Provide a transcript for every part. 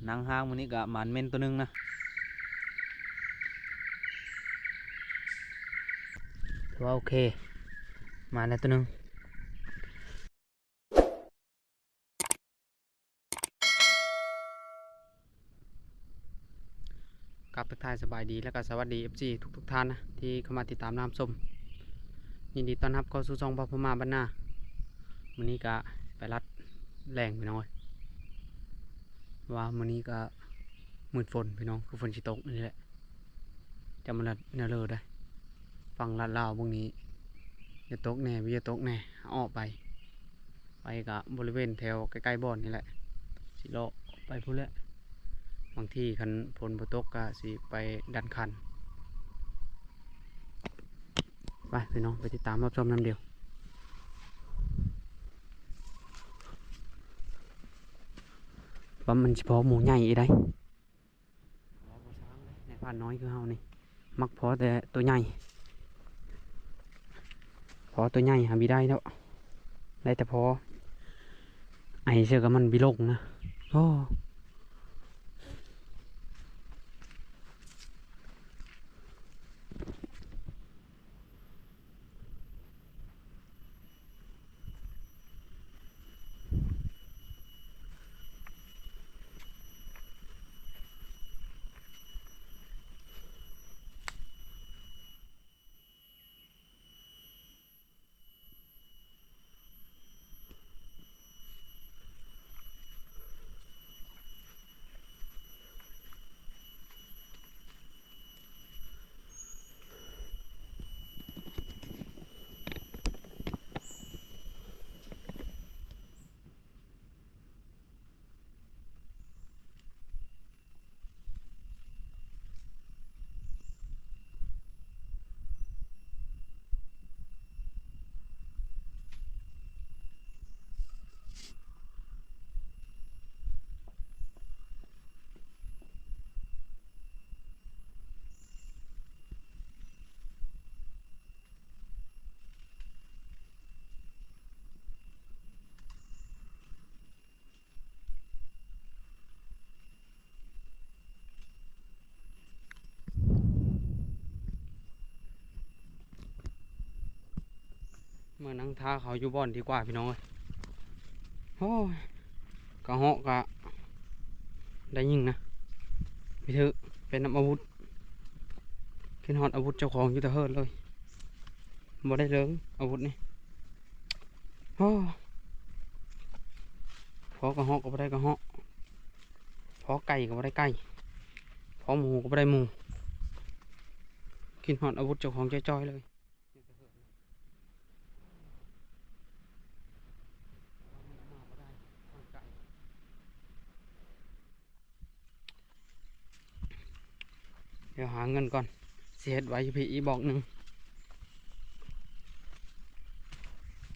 นางห้างมันนี้ก็หมันเม่นตัวนึงนะถือว่าโอเคมาแล้วตัวนึงกลับทักทายสบายดีแล้วก็สวัสดี FC ทุกท่านนะที่เข้ามาติดตามน้ำส้มยินดีต้อนรับเข้าสู่ช่องพ่อพม่าบ้านนาวันนี้ก็ไปรัดแรงไปหน่อยว่าวันนี้ก็มืดฝนพี่น้องคือฝนชิตกนี่แหละจะมาลัดเนื้อเลยได้ฟังลัดลาวพวกนี้จะตกแน่วิจะตกแน่ออกไปกับบริเวณแถวใกล้ๆบ่อนนี่แหละสิเลาะไปพุ่นแหละบางที่คันฝนบ่ตกก็สิไปดันคันไปพี่น้องไปติดตามรับชมน้ำเดียวว่ามันเฉพาะหมูใหญ่อีได้ในพันน้อยคือเฮานี่มักพอแต่ตัวใหญ่พอตัวใหญ่หาบิได้แล้วได้แต่พอไอเชื่อกับมันบิลงนะโอ้เมื่อนั่งท่าเขาอยู่บ่อนดีกว่าพี่น้องโอ้ยกะเหาะกะได้ยิงนะพี่เถอะเป็นนำอาวุธขึ้นฮอดอาวุธเจ้าของอยู่แต่เฮิร์ดเลยบ่ได้เลิงอาวุธนี่โอ้พอกะเหาะก็บ่ได้กะเหาะพอไก่ก็บ่ได้ไก่พอหมูก็บ่ได้หมูขึ้นฮอดอาวุธเจ้าของจ้อยๆเลยเดี๋ยวหาเงินก่อนเสียดไว้พี่อีบอกหนึ่ง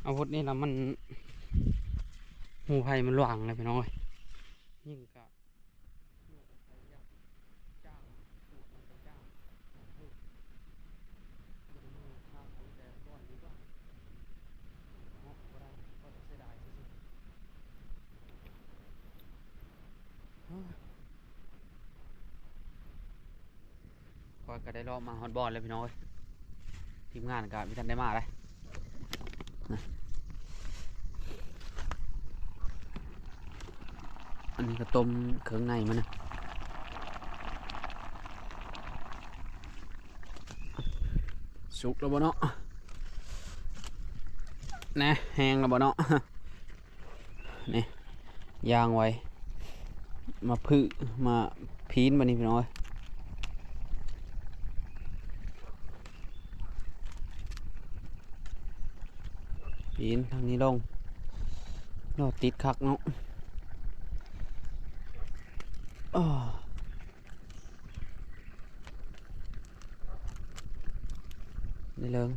อาวุธนี่ละมันหูไผ่มันหลวงเลยพี่น้องยิ่งกับก็ได้รอบมาฮอตบอลเลยพี่น้องทีมงานกับพี่ทันได้มาเลยอันนี้ก็ต้มเครื่องในมันนะสุกแล้วบ่เนาะนะแห้งแล้วบ่เนาะนี่ย่างไว้มาพึ่มาพีนมานี่พี่น้อยพีนทางนี้ลงเราติดคักเนาะนี่เลิง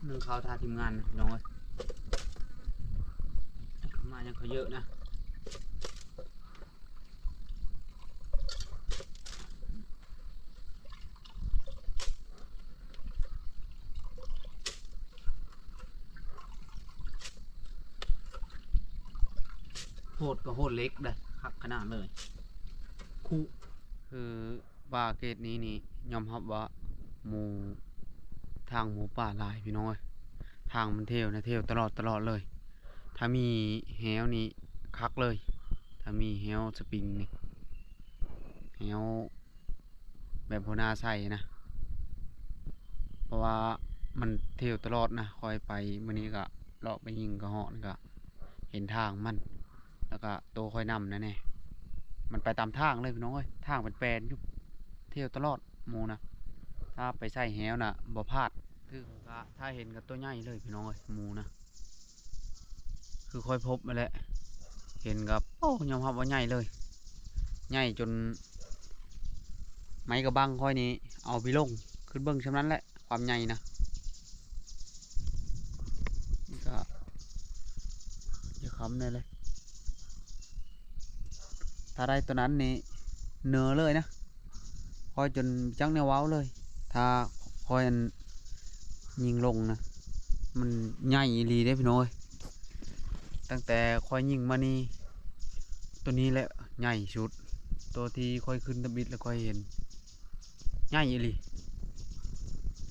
นึ่งข้าวทาทีมงานพี่น้อยเขามายังเขาเยอะนะ ดก็โหดเล็กได้คักขนาดเลยคู่คือว่าเกตนี้นี่ยอมรับว่าหมูทางหมูป่าหลายพี่น้อยทางมันเที่ยวนะเที่ยวตลอดเลย ถ้ามีแฮวนี่คักเลย ถ้ามีแฮวสปริงนี่แฮวแบบโบนาใส่นะ เพราะว่ามันเที่ยวตลอดนะคอยไปมื้อนี้ก็เลาะไปยิงกระเหาะนี่ก็เห็นทางมัน แล้วก็โตคอยนำนะเนี่ยมันไปตามทางเลยพี่น้องเอ้ยทางเป็นแปลนอยู่เที่ยวตลอดหมูนะถ้าไปใส่แฮวนะบ่พลาดคือก็ถ้าเห็นกับตัวใหญ่เลยพี่น้องเอ้ยหมูนะคือค่อยพบมาแหละเห็นกับโอ้ยอมรับว่าใหญ่เลยใหญ่จนไม้กระบังค่อยนี้เอาไปลงขึ้นเบิ้งฉะนั้นแหละความใหญ่นะนี่ก็จะค้ำเลยถ้าได้ตัวนั้นนี่เนื้อเลยนะคอยจนจังแนวเว้าเลย ถ้าคอยยิงลงนะมันใหญ่อีหลีได้พี่น้อยตั้งแต่คอยยิงมานี่ตัวนี้แหละใหญ่สุดตัวที่คอยขึ้นตะบิดแล้วคอยเห็นใหญ่อีหลี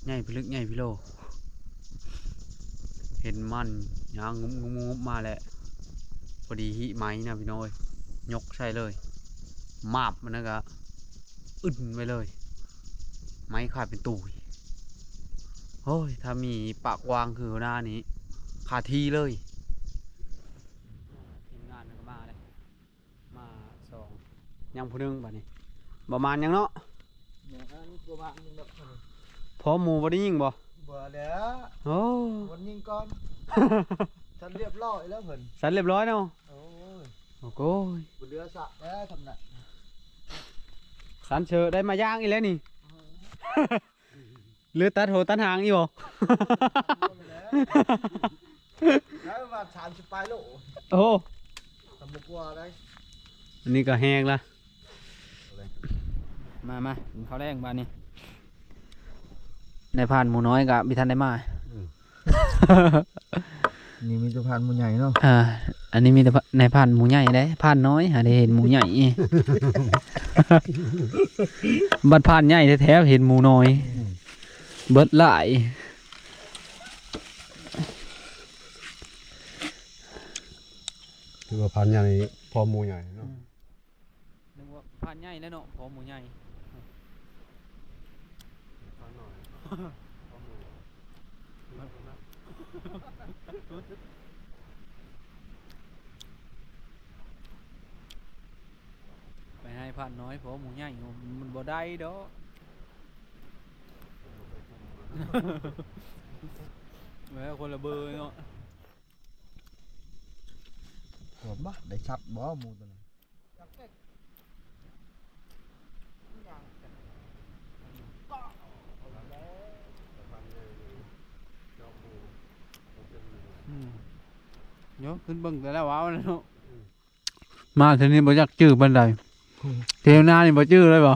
ใหญ่พิลึกใหญ่พิโลเห็นมันยางงุบมาแหละพอดีหิไม้นะพี่น้อยยกใช่เลยมาบมันนะกะอึดไปเลยไม้ขาดเป็นตุ่ยโอ้ยถ้ามีปากวางคือหน้านี้ขาดทีเลยทีมงานก็มาเลยมาสองยังผู้นึงบ่นี้ประมาณยังเนาะพอหมูบ่ได้ยิงบ่บ่แล้ว โอ้ วันยิงก่อน ฉันเรียบร้อยแล้วเพิ่น สันเรียบร้อยเนาะโอ้ย โอ้โห บ่เหลือสะแล้วทำน่ะ สันเชอได้มาย่างอีกแล้วนี่ หรือตัดโหตัดหางอีบ่ แล้วมา30ปลายโล โอ้ทำบ่กลัวได้ อันนี้ก็แห้งละมาเขาแรงบ้านนี้ในผ่านหมูน้อยกับบิทันได้มา นี่มีตัวพันหมูใหญ่เนาะ อันนี้มีแต่ในผ่านหมูใหญ่ได้ผ่านน้อยหาได้เห็นหมูใหญ่ บัดผ่านใหญ่แท้ๆเห็นหมูน้อยเบิดหลายคือว่าพันใหญ่พอหมูใหญ่เนาะนึกว่าผ่านใหญ่แล้วเนาะพอหมูใหญ่ไปให้ผ่านน้อยเพราะหมูใหญ่มันบ่ได้ดอกแม่คนละเบอร์เนาะ ผมบ่ได้ชัดบ่หมูตัวนั้นเยอะขึ้นเบิ่งแต่แล้วว้าวแล้วเนาะมาทีนี้บ่อยากจื้อบันไดเทวหน้านี่บ่จื้อเลยบ่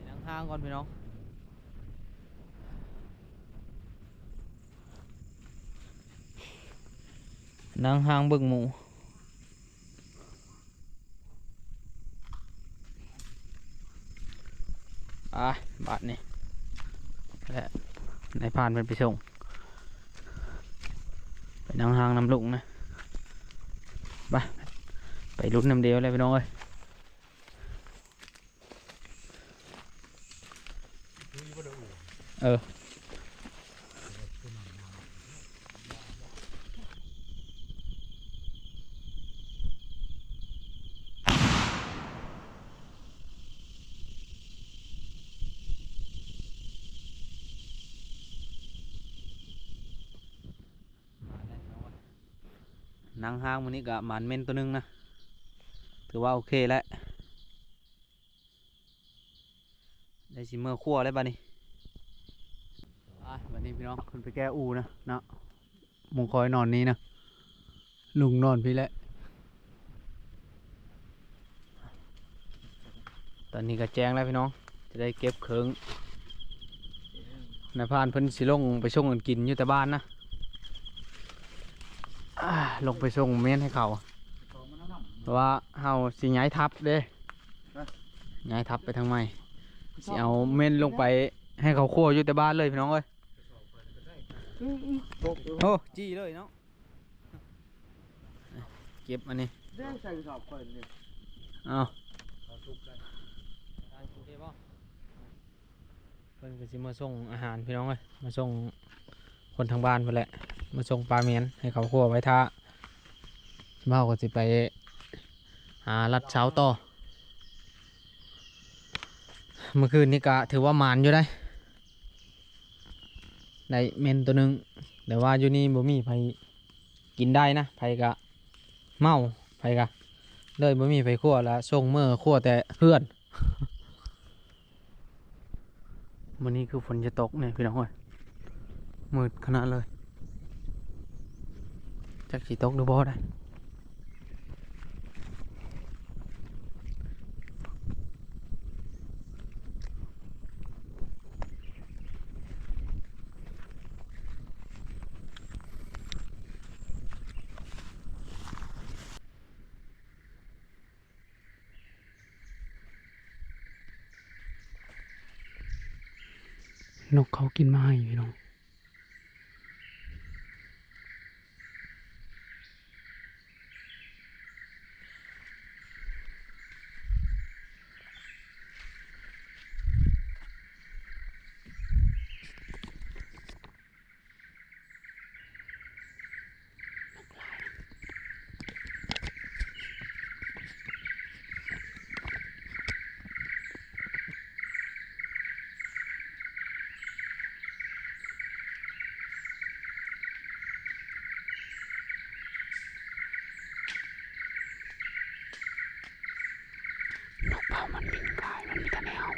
นั่งห้างก่อนพี่น้องนั่งห้างเบิ่งหมูบาทนี่และในผ่านเป็นไปส่งไปนั่งห้างน้ำลุงนะไปลุ้นน้ำเดียวเลยพี่น้องเอ้ยนั่งห้างมันนี้ก็หมันเม่นตัวนึงนะถือว่าโอเคแล้วได้ชิมเมอร์คั่วแล้วบ้านี้วันนี้พี่น้องคุณไปแก้อูนะเนาะมงคอยนอนนี้นะลุงนอนพี่แหละ ตอนนี้ก็แจ้งแล้วพี่น้องจะได้เก็บเคิงนายพรานเพิ่นสิลงไปส่งกันกินอยู่แต่บ้านนะลงไปส่งเม่นให้เขาเพราะว่าเฮาสิย้ายทับเด้ย้ายทับไปทางใหม่สิเอาเม่นลงไปให้เขาคั่วอยู่แต่บ้านเลยพี่น้องเอ้ยโอ้จี้เลยเนาะเก็บอันนี้ เด้งใส่สอบคนนี่ เอาเพิ่นก็สิมาส่งอาหารพี่น้องเอ้ยมาส่งคนทางบ้านเพิ่นแหละมาส่งปลาเมียนให้เขาคั่วไว้ท่าเมาก็สิไปหาลัดเช้าต่อเมื่อคืนนี้ก็ถือว่ามานอยู่ได้ได้เมนตัวหนึงแต่ว่าอยู่นี่บ่มีไผกินได้นะไผก็เมาไผก็เลยบ่มีไผคั่วแล้วส่งเมื่อคั่วแต่เพื่อน วันนี้คือฝนจะตกเนี่ยพี่น้องเอ้ยมืดขนาดเลยจักสิตกหรือบ่ได้นกเขากินมาให้พี่น้องนกเป่ามันบินกายมันมีแต่แนว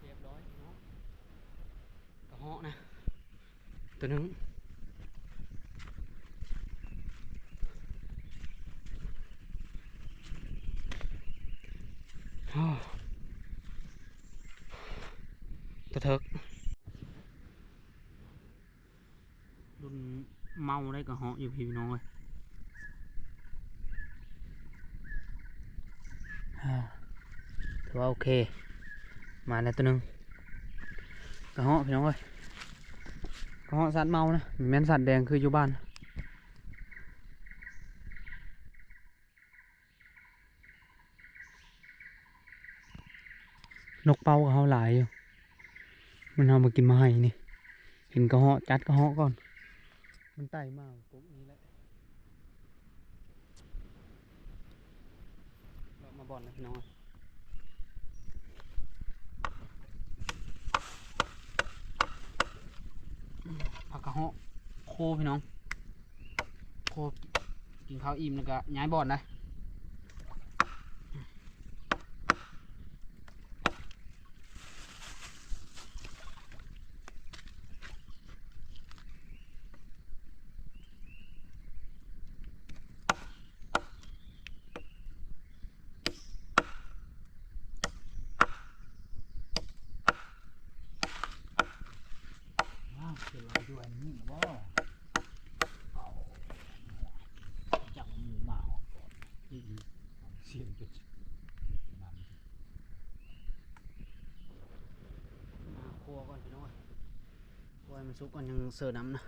เรียบร้อยเนาะกระเหาะนะตัวนึงตะเถิกรุ่นเมาได้กระเหาะอยู่พี่น้องเลยถือว่าโอเคมาแล้วตัวนึงกระเหาะพี่น้องเลยกระเหาะสัตว์เมานะมีแม่นสัตว์แดงคืออยู่บ้านนกเป่ากับเขาหลายอยู่มันเอามากินมาให้นี่เห็นกระเหาะจัดกระเหาะก่อนมันไต่มาปุ๊บนี้แหละเรามาบ่อนนะพี่น้องผักกระเหาะโคพี่น้องโคกินข้าวอิ่มแล้วก็ย้ายบ่อนได้เป็นไรด้วยนี่ว่าจับหมูมาเสียงจุดนั้น มาคั่วก่อนพี่น้องคั่วให้มันสุกก่อนยังเสิร์ฟน้ำนะ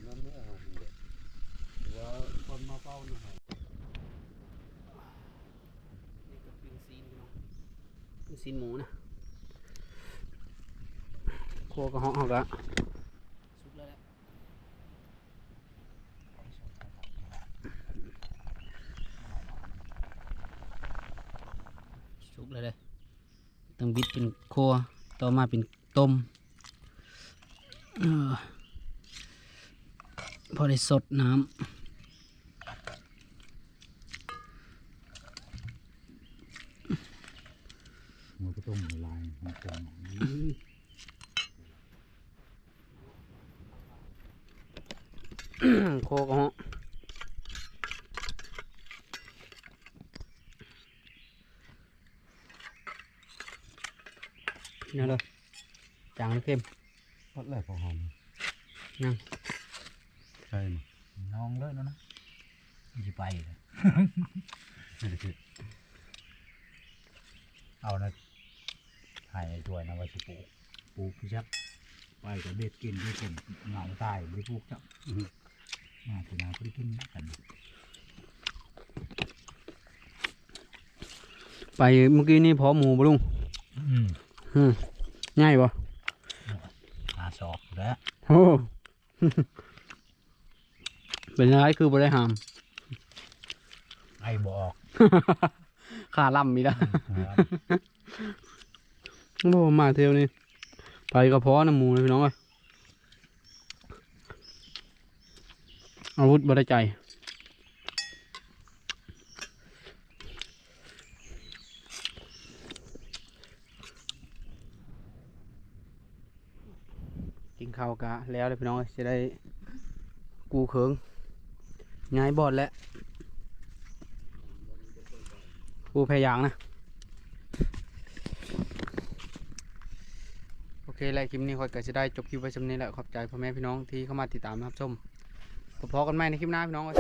นั่นไม่เอาว่าคนมาเฝ้าอยู่ไหน นี่ก็ปิ้งซีนพี่น้องปิ้งซีนหมูนะคั่วกระเหาะเขาก็สุกแล้วแหละสุกแล้วเลยต้องบิดเป็นคั่วต่อมาเป็นต้มพอได้สดน้ำ มันก็ต้องละลายมันจะ โคกเหาะเนี่ยเลยจางหรือเข้ม พัดแรกพอหอม ยัง ใช่ไหม น้องเลยนะมันจะไปเลยเอานะถ่ายด้วยนะว่าสิปลูกพี่ชักไปกับเบ็ดกินด้วยกินเหงาตายไม่ปลูกจ้ะมาถึงนาก็ได้กินกัน ไปเมื่อกี้นี่พอหมูบ่ลุงง่ายบ่ หาศอกแล้ว โอ้ เป็นไรคือบ่ได้หาม ไอ้บอก ขาล่ำมีละโอ้มาเที่ยวนี่ไปกระเพาะน้ำหมูเลยพี่น้องเอ้ยอาวุธบ่ได้ใจกินข้าวกะแล้วเลยพี่น้องเอ้ยจะได้กูเขิงง่ายบอดแล้วกูพยายางนะโอเคแล้วคลิปนี้ค่อยก็จะได้จบคลิปไว้สำนี้แหละขอบใจพ่อแม่พี่น้องที่เข้ามาติดตามรับชมพบกันใหม่ในคลิปหน้าพี่น้องเอ้ย